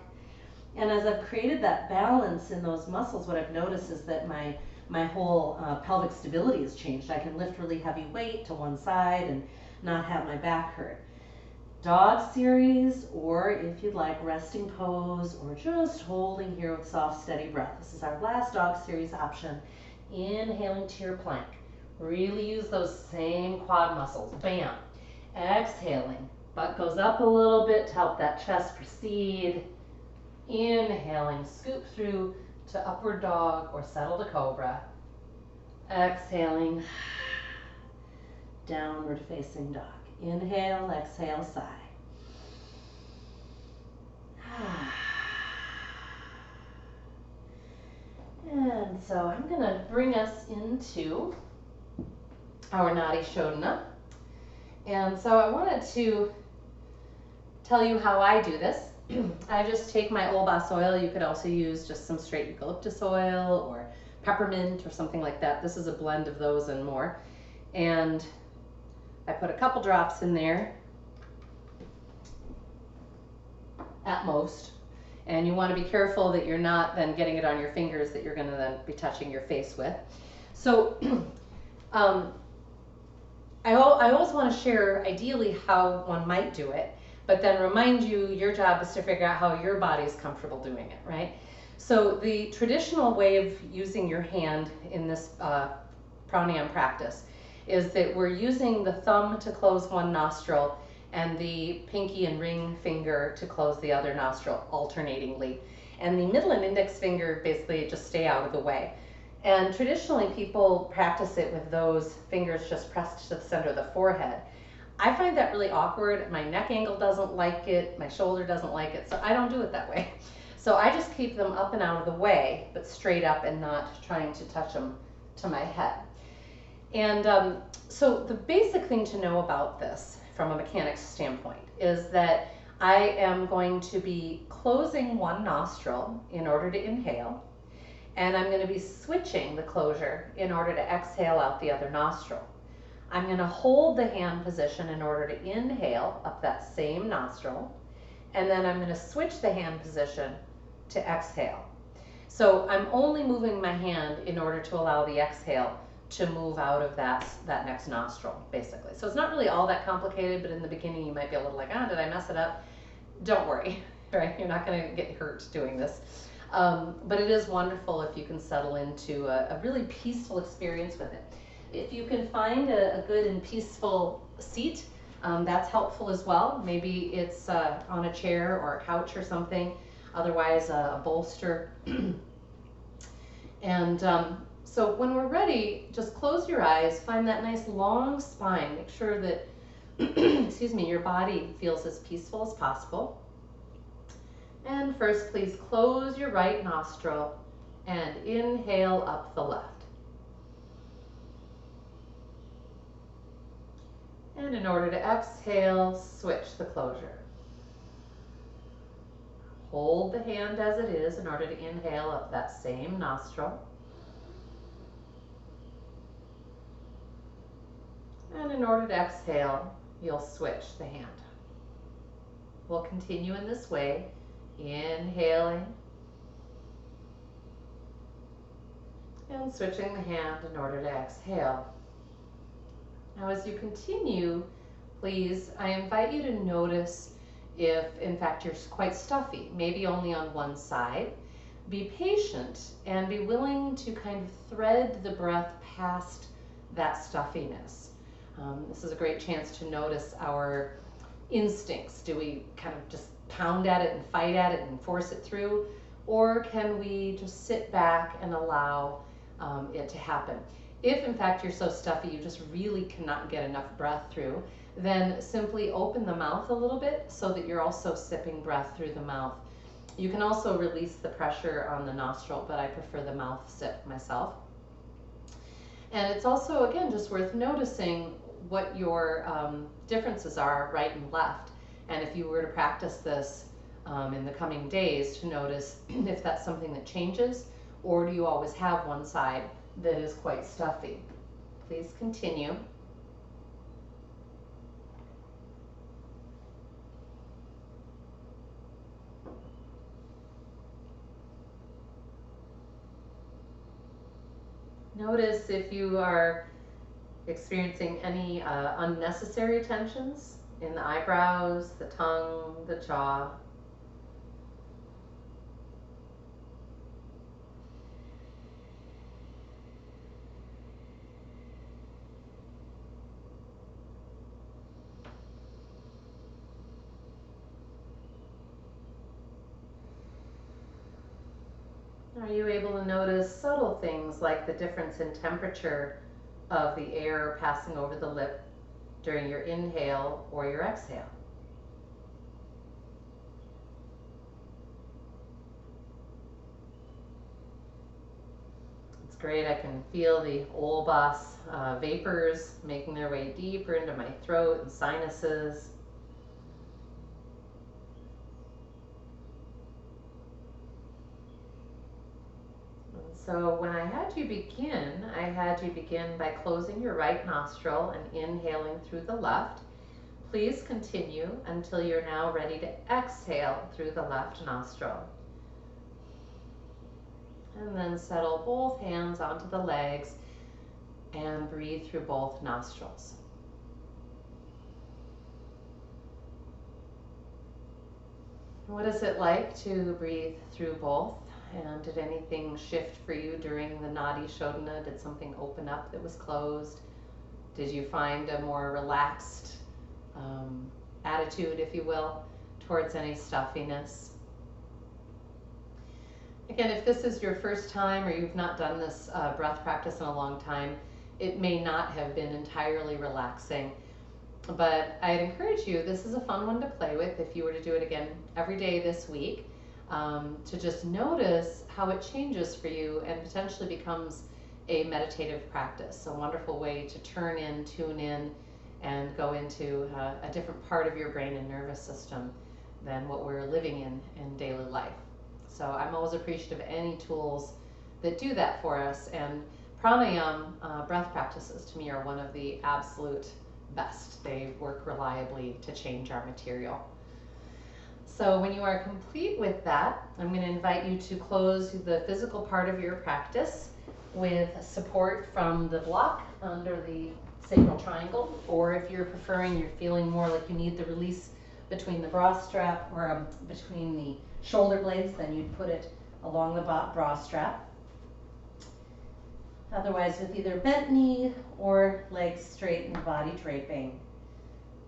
S1: And as I've created that balance in those muscles, what I've noticed is that my whole pelvic stability has changed. I can lift really heavy weight to one side and not have my back hurt. Dog series, or if you'd like, resting pose, or just holding here with soft, steady breath. This is our last dog series option. Inhaling to your plank. Really use those same quad muscles. Bam. Exhaling. Butt goes up a little bit to help that chest proceed. Inhaling, scoop through to upward dog or settle to cobra. Exhaling, downward facing dog. Inhale, exhale, sigh. And so I'm going to bring us into our Nadi shodhana. And so I wanted to tell you how I do this. I just take my Olbas oil. You could also use just some straight eucalyptus oil or peppermint or something like that. This is a blend of those and more. And I put a couple drops in there at most. And you want to be careful that you're not then getting it on your fingers that you're going to then be touching your face with. So I always want to share ideally how one might do it, but then remind you your job is to figure out how your body is comfortable doing it, right? So the traditional way of using your hand in this pranayama practice is that we're using the thumb to close one nostril and the pinky and ring finger to close the other nostril alternatingly. And the middle and index finger basically just stay out of the way. And traditionally people practice it with those fingers just pressed to the center of the forehead. I find that really awkward. My neck angle doesn't like it, my shoulder doesn't like it, so I don't do it that way. So I just keep them up and out of the way, but straight up and not trying to touch them to my head. And so the basic thing to know about this from a mechanics standpoint is that I am going to be closing one nostril in order to inhale, and I'm going to be switching the closure in order to exhale out the other nostril. I'm going to hold the hand position in order to inhale up that same nostril, and then I'm going to switch the hand position to exhale. So I'm only moving my hand in order to allow the exhale to move out of that next nostril, basically. So it's not really all that complicated, but in the beginning you might be a little like, did I mess it up? Don't worry, right? You're not going to get hurt doing this. But it is wonderful if you can settle into a really peaceful experience with it. If you can find a good and peaceful seat, that's helpful as well. Maybe it's on a chair or a couch or something, otherwise a bolster. And so when we're ready, just close your eyes, find that nice long spine, make sure that excuse me, your body feels as peaceful as possible. And first, please close your right nostril and inhale up the left. And in order to exhale, switch the closure. Hold the hand as it is in order to inhale up that same nostril. And in order to exhale, you'll switch the hand. We'll continue in this way, inhaling and switching the hand in order to exhale. Now as you continue, please, I invite you to notice if in fact you're quite stuffy, maybe only on one side. Be patient and be willing to kind of thread the breath past that stuffiness. This is a great chance to notice our instincts. Do we kind of just pound at it and fight at it and force it through? Or can we just sit back and allow it to happen? If in fact you're so stuffy you just really cannot get enough breath through, then simply open the mouth a little bit so that you're also sipping breath through the mouth. You can also release the pressure on the nostril, but I prefer the mouth sip myself. And it's also, again, just worth noticing what your differences are right and left. And if you were to practice this in the coming days, to notice if that's something that changes, or do you always have one side that is quite stuffy. Please continue. Notice if you are experiencing any unnecessary tensions in the eyebrows, the tongue, the jaw. Are you able to notice subtle things like the difference in temperature of the air passing over the lip during your inhale or your exhale? It's great. I can feel the Olbas vapors making their way deeper into my throat and sinuses. So when I had you begin by closing your right nostril and inhaling through the left. Please continue until you're now ready to exhale through the left nostril. And then settle both hands onto the legs and breathe through both nostrils. What is it like to breathe through both? And did anything shift for you during the Nadi shodhana? Did something open up that was closed? Did you find a more relaxed attitude, if you will, towards any stuffiness? Again, if this is your first time or you've not done this breath practice in a long time, it may not have been entirely relaxing. But I'd encourage you, this is a fun one to play with if you were to do it again every day this week. To just notice how it changes for you and potentially becomes a meditative practice, a wonderful way to turn in, tune in, and go into a different part of your brain and nervous system than what we're living in daily life. So I'm always appreciative of any tools that do that for us, and pranayama breath practices to me are one of the absolute best. They work reliably to change our material. So when you are complete with that, I'm going to invite you to close the physical part of your practice with support from the block under the sacral triangle, or if you're preferring, you're feeling more like you need the release between the bra strap or between the shoulder blades, then you'd put it along the bra strap. Otherwise, with either bent knee or legs straight and body draping.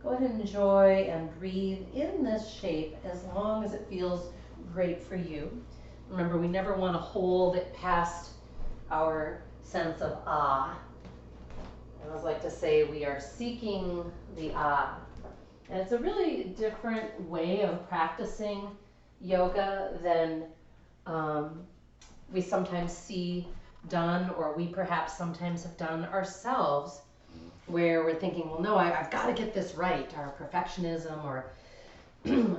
S1: Go ahead and enjoy and breathe in this shape as long as it feels great for you. Remember, we never want to hold it past our sense of ah. I always like to say we are seeking the ah. And it's a really different way of practicing yoga than we sometimes see done, or we perhaps sometimes have done ourselves where we're thinking, well, no, I've got to get this right, our perfectionism or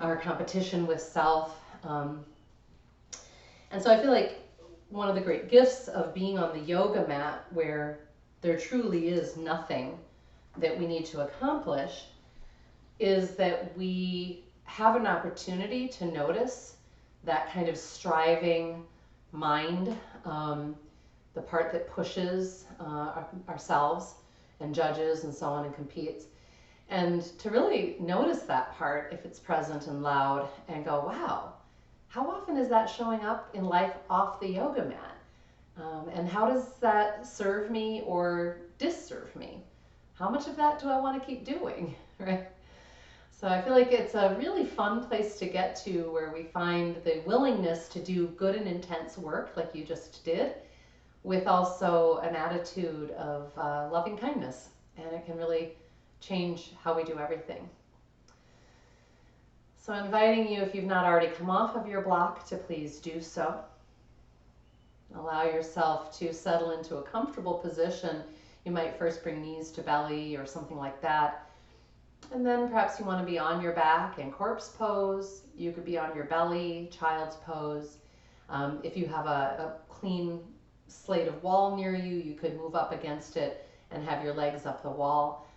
S1: our competition with self. And so I feel like one of the great gifts of being on the yoga mat, where there truly is nothing that we need to accomplish, is that we have an opportunity to notice that kind of striving mind, the part that pushes ourselves and judges and so on and competes, and to really notice that part if it's present and loud and go, wow, how often is that showing up in life off the yoga mat? And how does that serve me or disserve me? How much of that do I want to keep doing, right? So I feel like it's a really fun place to get to, where we find the willingness to do good and intense work like you just did, with also an attitude of loving kindness. And it can really change how we do everything. So I'm inviting you, if you've not already come off of your block, to please do so. Allow yourself to settle into a comfortable position. You might first bring knees to belly or something like that. And then perhaps you want to be on your back in corpse pose. You could be on your belly, child's pose. If you have a clean slate of wall near you, you could move up against it and have your legs up the wall.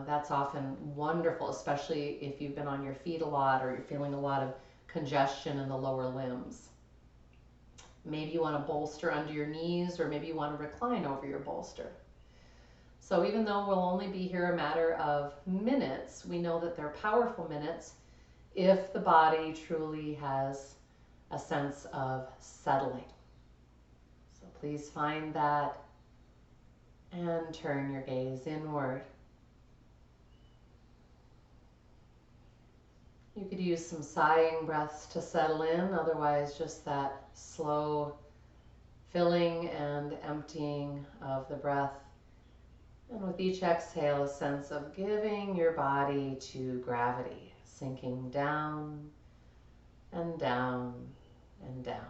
S1: That's often wonderful, especially if you've been on your feet a lot or you're feeling a lot of congestion in the lower limbs. Maybe you want to bolster under your knees, or maybe you want to recline over your bolster. So even though we'll only be here a matter of minutes, we know that they're powerful minutes if the body truly has a sense of settling. So please find that and turn your gaze inward. You could use some sighing breaths to settle in, otherwise just that slow filling and emptying of the breath. And with each exhale, a sense of giving your body to gravity, sinking down and down and down.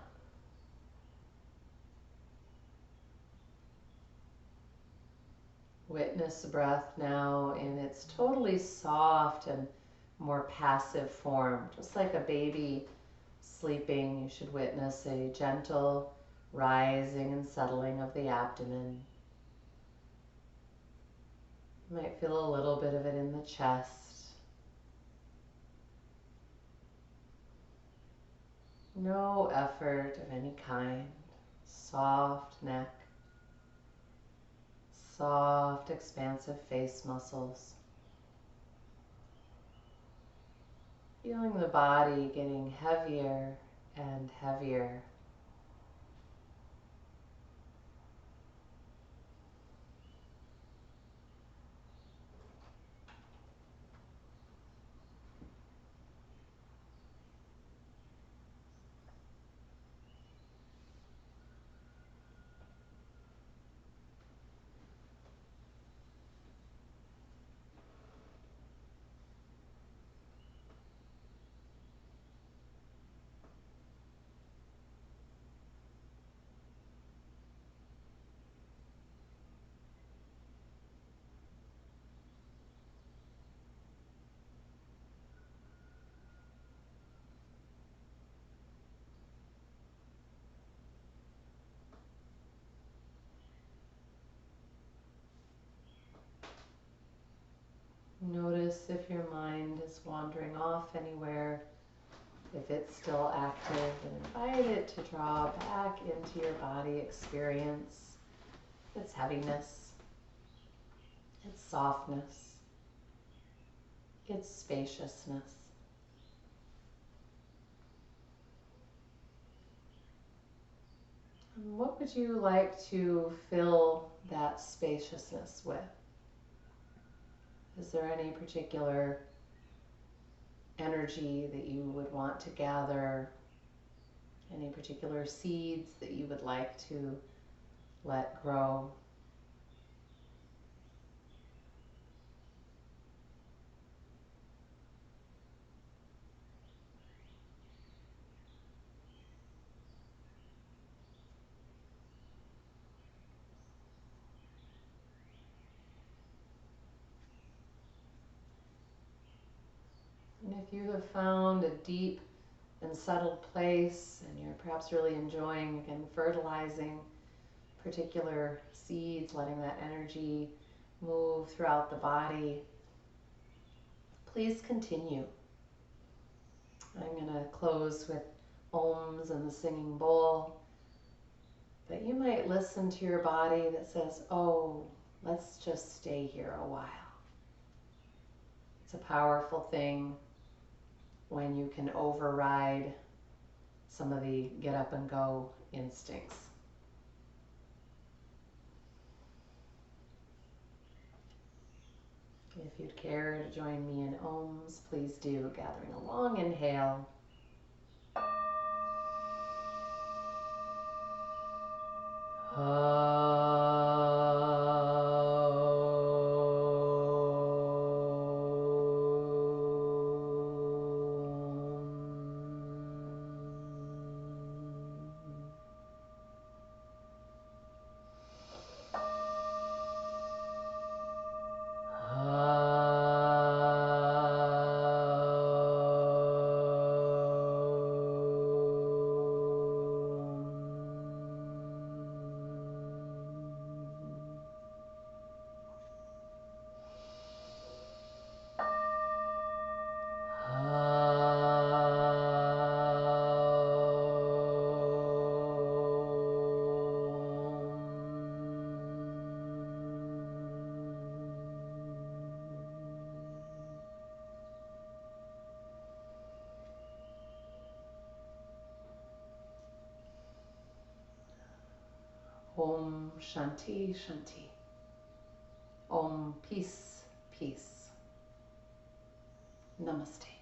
S1: Witness the breath now in its totally soft and more passive form. Just like a baby sleeping, you should witness a gentle rising and settling of the abdomen. You might feel a little bit of it in the chest. No effort of any kind. Soft neck. Soft, expansive face muscles. Feeling the body getting heavier and heavier. Notice if your mind is wandering off anywhere, if it's still active, and invite it to draw back into your body experience, its heaviness, its softness, its spaciousness. And what would you like to fill that spaciousness with? Is there any particular energy that you would want to gather? Any particular seeds that you would like to let grow? And if you have found a deep and settled place and you're perhaps really enjoying, again, fertilizing particular seeds, letting that energy move throughout the body, please continue. I'm going to close with ohms and the singing bowl, but you might listen to your body that says, oh, let's just stay here a while. It's a powerful thing when you can override some of the get up and go instincts. If you'd care to join me in ohms, please do, gathering a long inhale. Om Shanti Shanti. Om Peace Peace. Namaste.